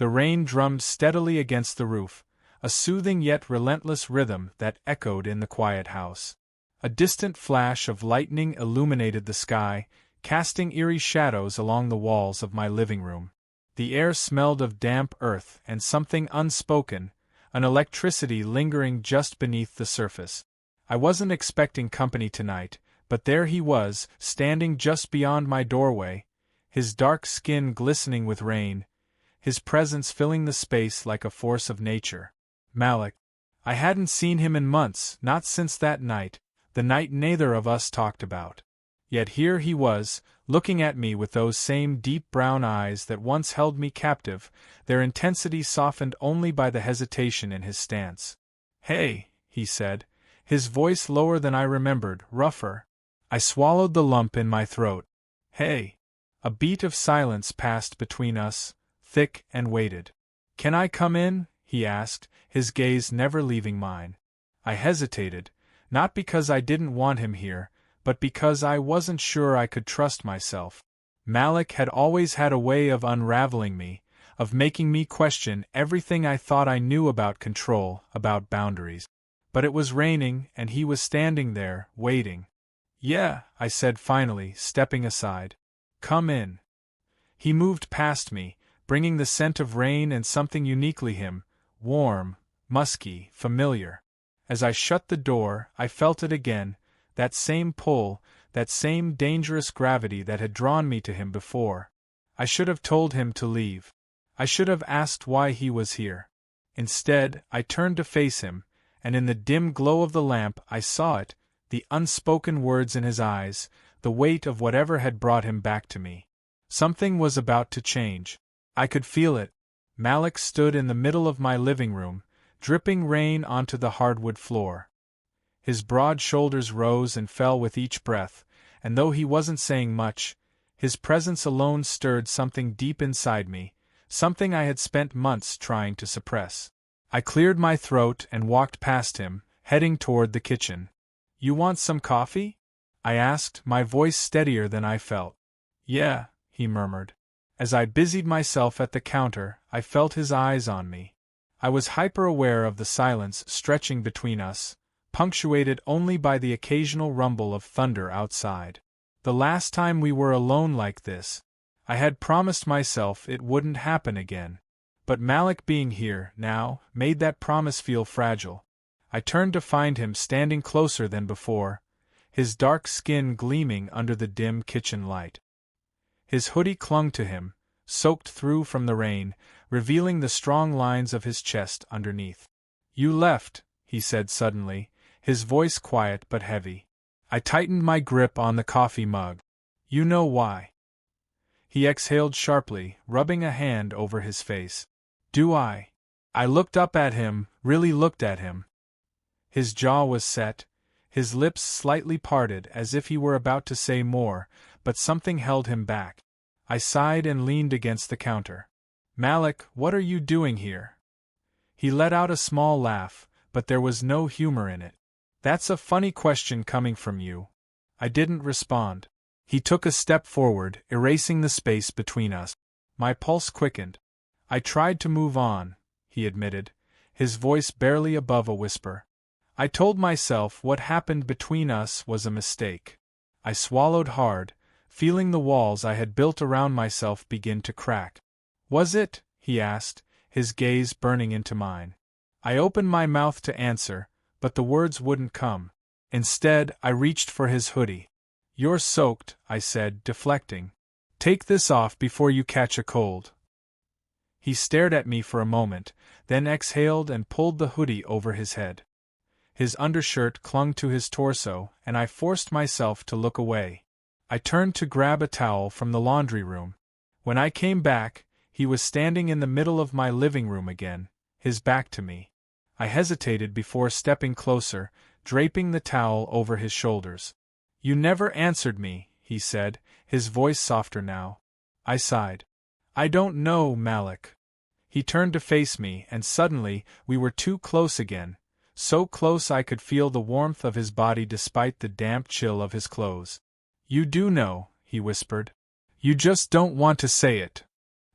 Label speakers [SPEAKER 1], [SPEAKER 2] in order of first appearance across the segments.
[SPEAKER 1] The rain drummed steadily against the roof, a soothing yet relentless rhythm that echoed in the quiet house. A distant flash of lightning illuminated the sky, casting eerie shadows along the walls of my living room. The air smelled of damp earth and something unspoken, an electricity lingering just beneath the surface. I wasn't expecting company tonight, but there he was, standing just beyond my doorway, his dark skin glistening with rain, his presence filling the space like a force of nature. Malik. I hadn't seen him in months, not since that night, the night neither of us talked about. Yet here he was, looking at me with those same deep brown eyes that once held me captive, their intensity softened only by the hesitation in his stance. "Hey," he said, his voice lower than I remembered, rougher. I swallowed the lump in my throat. "Hey." A beat of silence passed between us, thick and weighted. "Can I come in?" he asked, his gaze never leaving mine. I hesitated, not because I didn't want him here, but because I wasn't sure I could trust myself. Malik had always had a way of unraveling me, of making me question everything I thought I knew about control, about boundaries. But it was raining, and he was standing there, waiting. "Yeah," I said finally, stepping aside. "Come in." He moved past me, bringing the scent of rain and something uniquely him, warm, musky, familiar. As I shut the door, I felt it again, that same pull, that same dangerous gravity that had drawn me to him before. I should have told him to leave. I should have asked why he was here. Instead, I turned to face him, and in the dim glow of the lamp I saw it, the unspoken words in his eyes, the weight of whatever had brought him back to me. Something was about to change. I could feel it. Malik stood in the middle of my living room, dripping rain onto the hardwood floor. His broad shoulders rose and fell with each breath, and though he wasn't saying much, his presence alone stirred something deep inside me, something I had spent months trying to suppress. I cleared my throat and walked past him, heading toward the kitchen. "You want some coffee?" I asked, my voice steadier than I felt. "Yeah," he murmured. As I busied myself at the counter, I felt his eyes on me. I was hyper-aware of the silence stretching between us, punctuated only by the occasional rumble of thunder outside. The last time we were alone like this, I had promised myself it wouldn't happen again. But Malik being here, now, made that promise feel fragile. I turned to find him standing closer than before, his dark skin gleaming under the dim kitchen light. His hoodie clung to him, soaked through from the rain, revealing the strong lines of his chest underneath. "You left," he said suddenly, his voice quiet but heavy. I tightened my grip on the coffee mug. "You know why?" He exhaled sharply, rubbing a hand over his face. "Do I?" I looked up at him, really looked at him. His jaw was set, his lips slightly parted as if he were about to say more, but something held him back. I sighed and leaned against the counter. "Malik, what are you doing here?" He let out a small laugh, but there was no humor in it. "That's a funny question coming from you." I didn't respond. He took a step forward, erasing the space between us. My pulse quickened. "I tried to move on," he admitted, his voice barely above a whisper. "I told myself what happened between us was a mistake." I swallowed hard, feeling the walls I had built around myself begin to crack. "Was it?" he asked, his gaze burning into mine. I opened my mouth to answer, but the words wouldn't come. Instead, I reached for his hoodie. "You're soaked," I said, deflecting. "Take this off before you catch a cold." He stared at me for a moment, then exhaled and pulled the hoodie over his head. His undershirt clung to his torso, and I forced myself to look away. I turned to grab a towel from the laundry room. When I came back, he was standing in the middle of my living room again, his back to me. I hesitated before stepping closer, draping the towel over his shoulders. "You never answered me," he said, his voice softer now. I sighed. "I don't know, Malik." He turned to face me, and suddenly, we were too close again, so close I could feel the warmth of his body despite the damp chill of his clothes. "You do know," he whispered. "You just don't want to say it."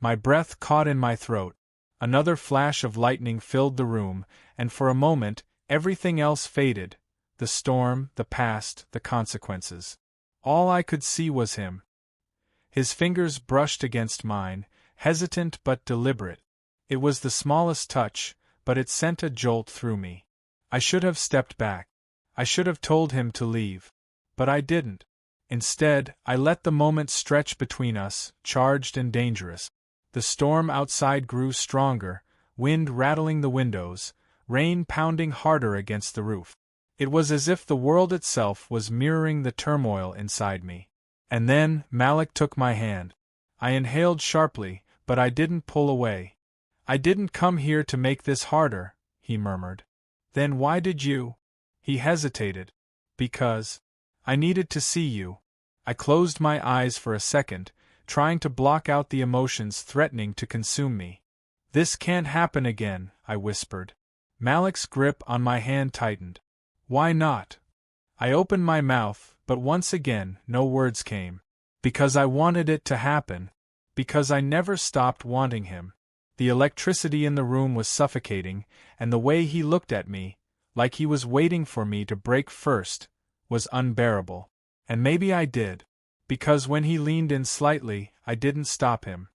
[SPEAKER 1] My breath caught in my throat. Another flash of lightning filled the room, and for a moment, everything else faded. The storm, the past, the consequences. All I could see was him. His fingers brushed against mine, hesitant but deliberate. It was the smallest touch, but it sent a jolt through me. I should have stepped back. I should have told him to leave. But I didn't. Instead, I let the moment stretch between us, charged and dangerous. The storm outside grew stronger, wind rattling the windows, rain pounding harder against the roof. It was as if the world itself was mirroring the turmoil inside me. And then, Malik took my hand. I inhaled sharply, but I didn't pull away. "I didn't come here to make this harder," he murmured. "Then why did you?" He hesitated. "Because I needed to see you." I closed my eyes for a second, trying to block out the emotions threatening to consume me. "This can't happen again," I whispered. Malik's grip on my hand tightened. "Why not?" I opened my mouth, but once again, no words came. "Because I wanted it to happen. Because I never stopped wanting him." The electricity in the room was suffocating, and the way he looked at me, like he was waiting for me to break first, was unbearable. And maybe I did. Because when he leaned in slightly, I didn't stop him.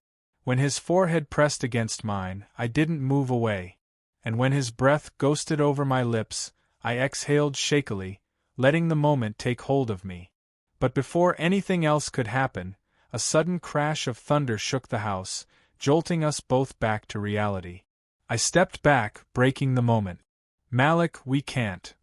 [SPEAKER 1] When his forehead pressed against mine, I didn't move away. And when his breath ghosted over my lips, I exhaled shakily, letting the moment take hold of me. But before anything else could happen, a sudden crash of thunder shook the house, jolting us both back to reality. I stepped back, breaking the moment. "Malik, we can't."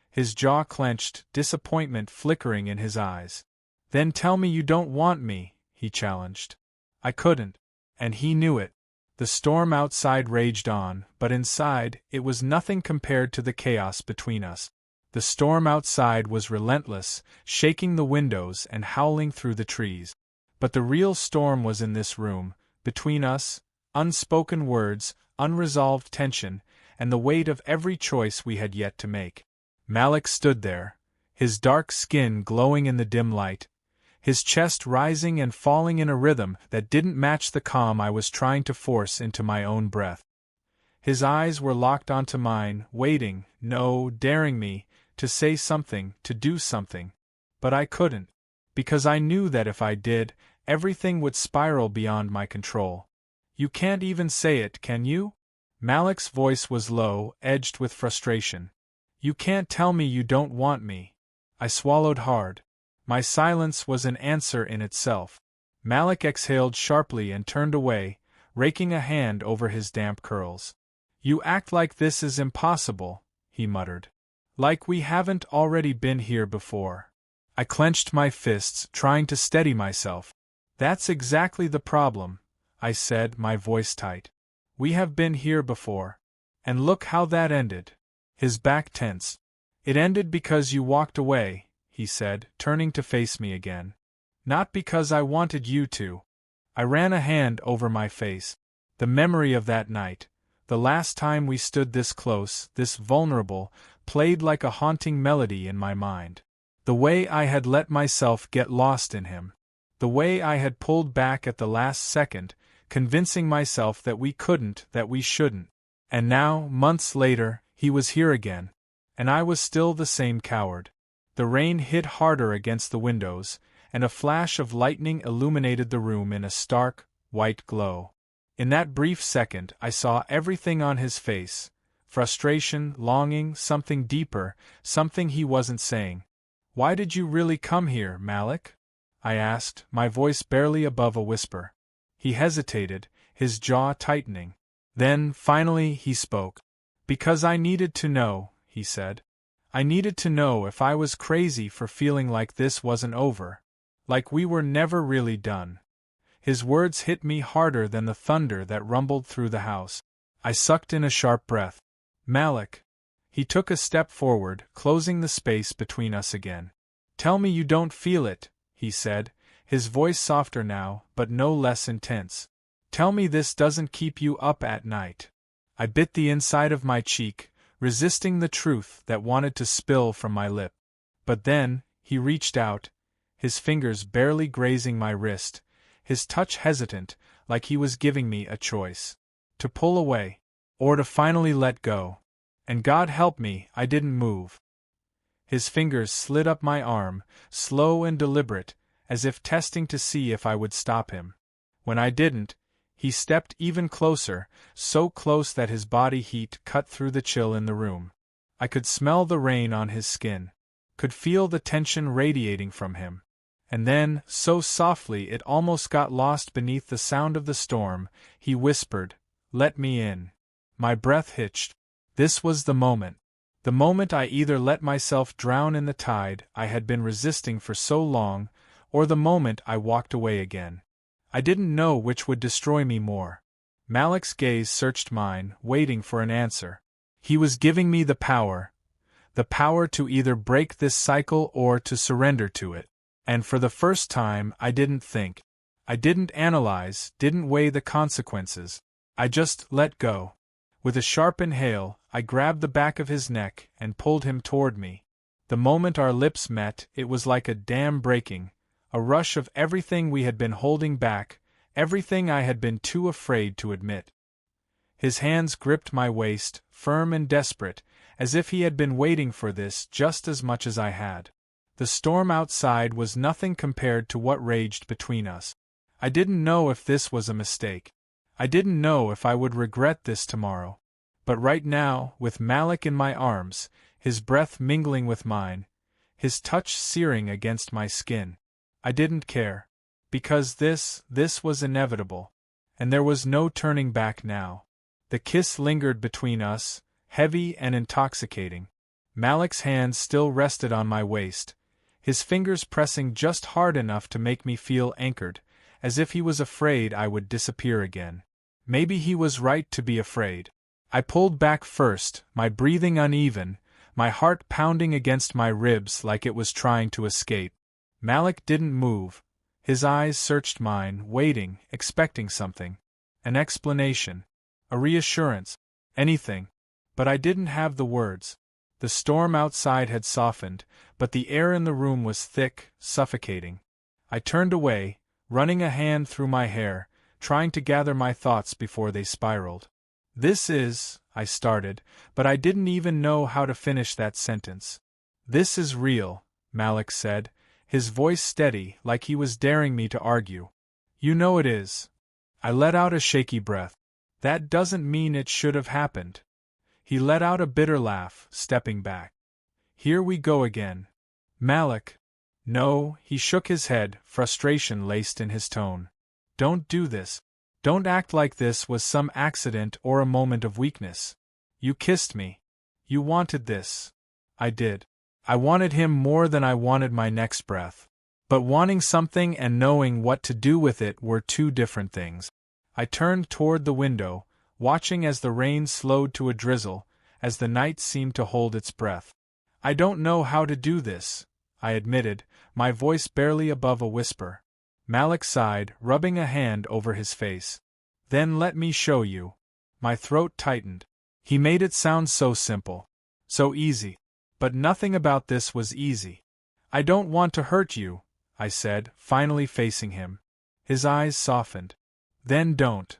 [SPEAKER 1] His jaw clenched, disappointment flickering in his eyes. "Then tell me you don't want me," he challenged. I couldn't. And he knew it. The storm outside raged on, but inside, it was nothing compared to the chaos between us. The storm outside was relentless, shaking the windows and howling through the trees. But the real storm was in this room, between us, unspoken words, unresolved tension, and the weight of every choice we had yet to make. Malik stood there, his dark skin glowing in the dim light, his chest rising and falling in a rhythm that didn't match the calm I was trying to force into my own breath. His eyes were locked onto mine, waiting, no, daring me, to say something, to do something. But I couldn't. Because I knew that if I did, everything would spiral beyond my control. "You can't even say it, can you?" Malik's voice was low, edged with frustration. "You can't tell me you don't want me." I swallowed hard. My silence was an answer in itself. Malik exhaled sharply and turned away, raking a hand over his damp curls. "You act like this is impossible," he muttered. "Like we haven't already been here before." I clenched my fists, trying to steady myself. "That's exactly the problem," I said, my voice tight. "We have been here before. And look how that ended." His back tensed. "It ended because you walked away," he said, turning to face me again. "Not because I wanted you to." I ran a hand over my face. The memory of that night, the last time we stood this close, this vulnerable, played like a haunting melody in my mind. The way I had let myself get lost in him. The way I had pulled back at the last second, convincing myself that we couldn't, that we shouldn't. And now, months later, he was here again. And I was still the same coward. The rain hit harder against the windows, and a flash of lightning illuminated the room in a stark, white glow. In that brief second, I saw everything on his face: frustration, longing, something deeper, something he wasn't saying. "Why did you really come here, Malik?" I asked, my voice barely above a whisper. He hesitated, his jaw tightening. Then, finally, he spoke. "Because I needed to know," he said. "I needed to know if I was crazy for feeling like this wasn't over. Like we were never really done." His words hit me harder than the thunder that rumbled through the house. I sucked in a sharp breath. "Malik." He took a step forward, closing the space between us again. "Tell me you don't feel it," he said, his voice softer now, but no less intense. "Tell me this doesn't keep you up at night." I bit the inside of my cheek, resisting the truth that wanted to spill from my lip. But then, he reached out, his fingers barely grazing my wrist, his touch hesitant, like he was giving me a choice. to pull away, or to finally let go. And God help me, I didn't move. His fingers slid up my arm, slow and deliberate, as if testing to see if I would stop him. When I didn't, he stepped even closer, so close that his body heat cut through the chill in the room. I could smell the rain on his skin, could feel the tension radiating from him. And then, so softly it almost got lost beneath the sound of the storm, he whispered, "Let me in." My breath hitched. This was the moment. The moment I either let myself drown in the tide I had been resisting for so long, or the moment I walked away again. I didn't know which would destroy me more. Malik's gaze searched mine, waiting for an answer. He was giving me the power to either break this cycle or to surrender to it. And for the first time, I didn't think. I didn't analyze, didn't weigh the consequences. I just let go. With a sharp inhale, I grabbed the back of his neck and pulled him toward me. The moment our lips met, it was like a dam breaking, a rush of everything we had been holding back, everything I had been too afraid to admit. His hands gripped my waist, firm and desperate, as if he had been waiting for this just as much as I had. The storm outside was nothing compared to what raged between us. I didn't know if this was a mistake. I didn't know if I would regret this tomorrow. But right now, with Malik in my arms, his breath mingling with mine, his touch searing against my skin, I didn't care. Because this was inevitable. And there was no turning back now. The kiss lingered between us, heavy and intoxicating. Malik's hands still rested on my waist, his fingers pressing just hard enough to make me feel anchored, as if he was afraid I would disappear again. Maybe he was right to be afraid. I pulled back first, my breathing uneven, my heart pounding against my ribs like it was trying to escape. Malik didn't move. His eyes searched mine, waiting, expecting something. An explanation. A reassurance. Anything. But I didn't have the words. The storm outside had softened, but the air in the room was thick, suffocating. I turned away, running a hand through my hair, trying to gather my thoughts before they spiraled. I started, but I didn't even know how to finish that sentence. "This is real," Malik said, his voice steady, like he was daring me to argue. "You know it is." I let out a shaky breath. "That doesn't mean it should have happened." He let out a bitter laugh, stepping back. "Here we go again." "Malik." "No," he shook his head, frustration laced in his tone. "Don't do this. Don't act like this was some accident or a moment of weakness. You kissed me. You wanted this." I did. I wanted him more than I wanted my next breath. But wanting something and knowing what to do with it were two different things. I turned toward the window, watching as the rain slowed to a drizzle, as the night seemed to hold its breath. "I don't know how to do this," I admitted, my voice barely above a whisper. Malik sighed, rubbing a hand over his face. "Then let me show you." My throat tightened. He made it sound so simple. So easy. But nothing about this was easy. "I don't want to hurt you," I said, finally facing him. His eyes softened. "Then don't."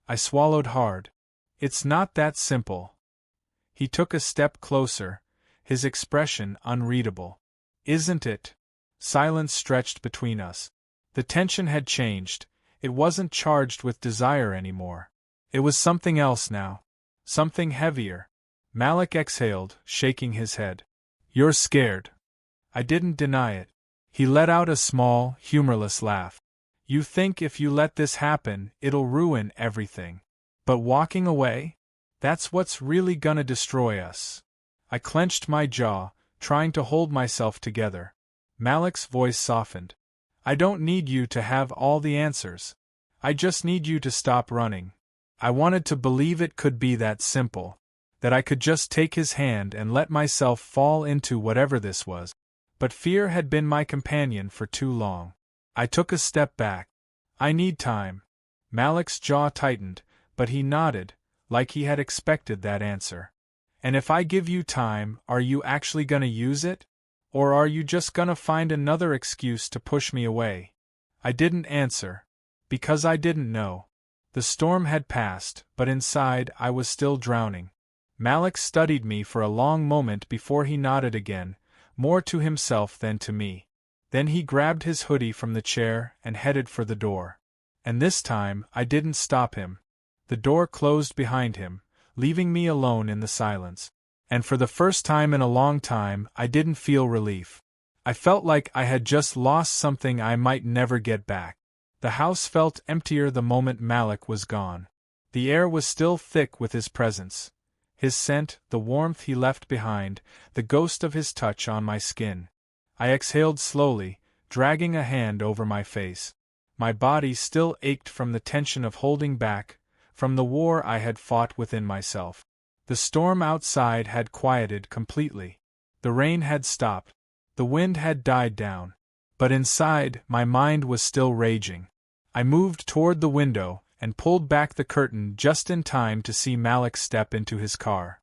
[SPEAKER 1] I swallowed hard. "It's not that simple." He took a step closer, his expression unreadable. "Isn't it?" Silence stretched between us. The tension had changed. It wasn't charged with desire anymore. It was something else now. Something heavier. Malik exhaled, shaking his head. "You're scared." I didn't deny it. He let out a small, humorless laugh. "You think if you let this happen, it'll ruin everything. But walking away? That's what's really gonna destroy us." I clenched my jaw, trying to hold myself together. Malik's voice softened. "I don't need you to have all the answers. I just need you to stop running." I wanted to believe it could be that simple. That I could just take his hand and let myself fall into whatever this was. But fear had been my companion for too long. I took a step back. "I need time." Malik's jaw tightened, but he nodded, like he had expected that answer. "And if I give you time, are you actually gonna use it? Or are you just gonna find another excuse to push me away?" I didn't answer. Because I didn't know. The storm had passed, but inside I was still drowning. Malik studied me for a long moment before he nodded again, more to himself than to me. Then he grabbed his hoodie from the chair and headed for the door. And this time, I didn't stop him. The door closed behind him, leaving me alone in the silence. And for the first time in a long time, I didn't feel relief. I felt like I had just lost something I might never get back. The house felt emptier the moment Malik was gone. The air was still thick with his presence. His scent, the warmth he left behind, the ghost of his touch on my skin. I exhaled slowly, dragging a hand over my face. My body still ached from the tension of holding back, from the war I had fought within myself. The storm outside had quieted completely. The rain had stopped. The wind had died down. But inside, my mind was still raging. I moved toward the window and pulled back the curtain just in time to see Malik step into his car.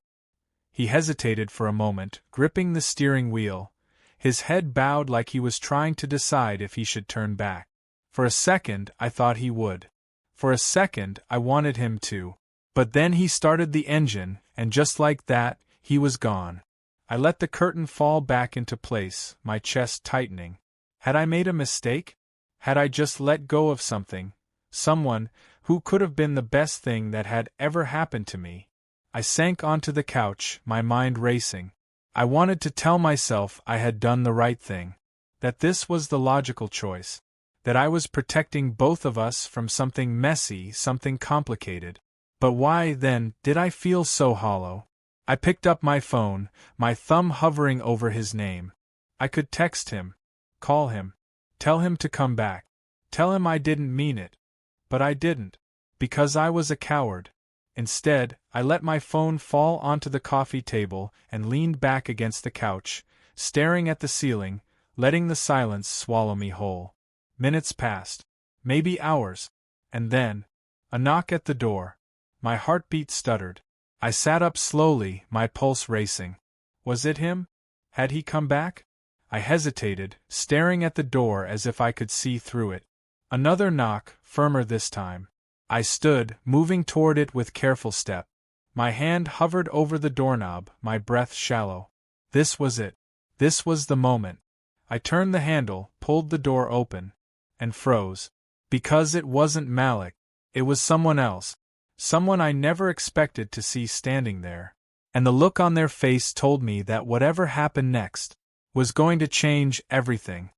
[SPEAKER 1] He hesitated for a moment, gripping the steering wheel, his head bowed like he was trying to decide if he should turn back. For a second, I thought he would. For a second, I wanted him to. But then he started the engine, and just like that, he was gone. I let the curtain fall back into place, my chest tightening. Had I made a mistake? Had I just let go of something, someone, who could have been the best thing that had ever happened to me? I sank onto the couch, my mind racing. I wanted to tell myself I had done the right thing. That this was the logical choice. That I was protecting both of us from something messy, something complicated. But why, then, did I feel so hollow? I picked up my phone, my thumb hovering over his name. I could text him. Call him. Tell him to come back. Tell him I didn't mean it. But I didn't. Because I was a coward. Instead, I let my phone fall onto the coffee table and leaned back against the couch, staring at the ceiling, letting the silence swallow me whole. Minutes passed. Maybe hours. And then, a knock at the door. My heartbeat stuttered. I sat up slowly, my pulse racing. Was it him? Had he come back? I hesitated, staring at the door as if I could see through it. Another knock, firmer this time. I stood, moving toward it with careful step. My hand hovered over the doorknob, my breath shallow. This was it. This was the moment. I turned the handle, pulled the door open, and froze. Because it wasn't Malik. It was someone else. Someone I never expected to see standing there. And the look on their face told me that whatever happened next was going to change everything.